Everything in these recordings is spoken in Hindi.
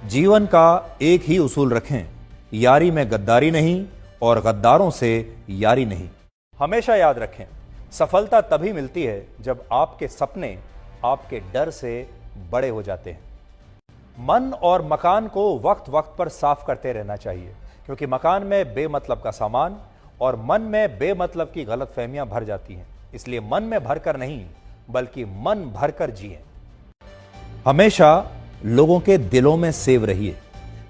जीवन का एक ही उसूल रखें, यारी में गद्दारी नहीं और गद्दारों से यारी नहीं। हमेशा याद रखें, सफलता तभी मिलती है जब आपके सपने आपके डर से बड़े हो जाते हैं। मन और मकान को वक्त वक्त पर साफ करते रहना चाहिए, क्योंकि मकान में बेमतलब का सामान और मन में बेमतलब की गलतफहमियां भर जाती हैं। इसलिए मन में भरकर नहीं, बल्कि मन भरकर जिएं। हमेशा लोगों के दिलों में सेव रहिए,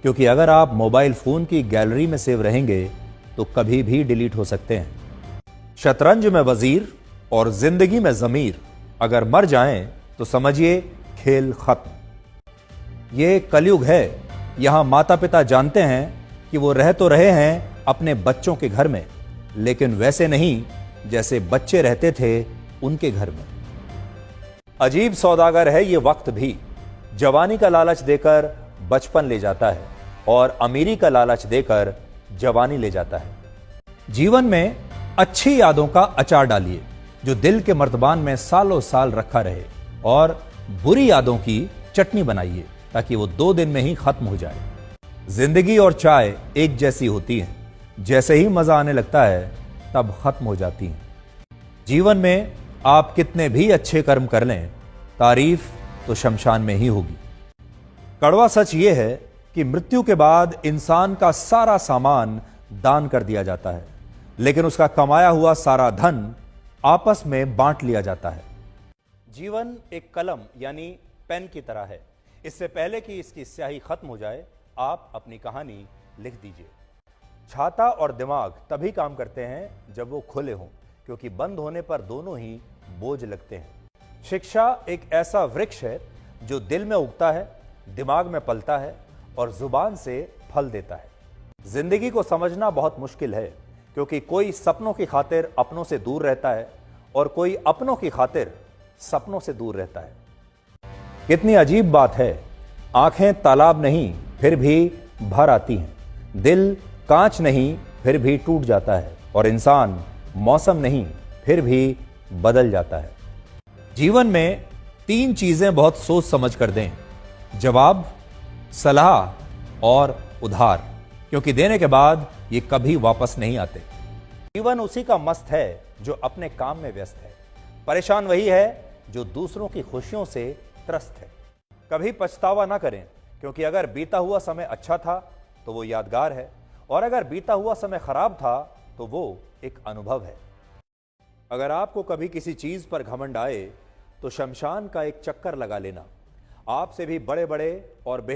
क्योंकि अगर आप मोबाइल फोन की गैलरी में सेव रहेंगे तो कभी भी डिलीट हो सकते हैं। शतरंज में वजीर और जिंदगी में जमीर अगर मर जाएं तो समझिए खेल खत्म। ये कलयुग है, यहां माता पिता जानते हैं कि वो रह तो रहे हैं अपने बच्चों के घर में, लेकिन वैसे नहीं जैसे बच्चे रहते थे उनके घर में। अजीब सौदागर है ये वक्त भी, जवानी का लालच देकर बचपन ले जाता है और अमीरी का लालच देकर जवानी ले जाता है। जीवन में अच्छी यादों का अचार डालिए जो दिल के मर्तबान में सालों साल रखा रहे, और बुरी यादों की चटनी बनाइए ताकि वो 2 दिन में ही खत्म हो जाए। जिंदगी और चाय एक जैसी होती हैं, जैसे ही मजा आने लगता है तब खत्म हो जाती हैं। जीवन में आप कितने भी अच्छे कर्म कर लें, तारीफ तो शमशान में ही होगी। कड़वा सच यह है कि मृत्यु के बाद इंसान का सारा सामान दान कर दिया जाता है, लेकिन उसका कमाया हुआ सारा धन आपस में बांट लिया जाता है। जीवन एक कलम यानी पेन की तरह है। इससे पहले कि इसकी स्याही खत्म हो जाए, आप अपनी कहानी लिख दीजिए। छाता और दिमाग तभी काम करते हैं जब वो खुले हों, क्योंकि बंद होने पर दोनों ही बोझ लगते हैं। शिक्षा एक ऐसा वृक्ष है जो दिल में उगता है, दिमाग में पलता है और जुबान से फल देता है। जिंदगी को समझना बहुत मुश्किल है, क्योंकि कोई सपनों की खातिर अपनों से दूर रहता है और कोई अपनों की खातिर सपनों से दूर रहता है। कितनी अजीब बात है, आंखें तालाब नहीं फिर भी भर आती हैं, दिल कांच नहीं फिर भी टूट जाता है, और इंसान मौसम नहीं फिर भी बदल जाता है। जीवन में 3 चीजें बहुत सोच समझ कर दें: जवाब, सलाह और उधार, क्योंकि देने के बाद ये कभी वापस नहीं आते। जीवन उसी का मस्त है जो अपने काम में व्यस्त है। परेशान वही है जो दूसरों की खुशियों से त्रस्त है। कभी पछतावा ना करें, क्योंकि अगर बीता हुआ समय अच्छा था तो वो यादगार है, और अगर बीता हुआ समय खराब था तो वो एक अनुभव है। अगर आपको कभी किसी चीज पर घमंड आए तो शमशान का एक चक्कर लगा लेना। आपसे भी बड़े बड़े और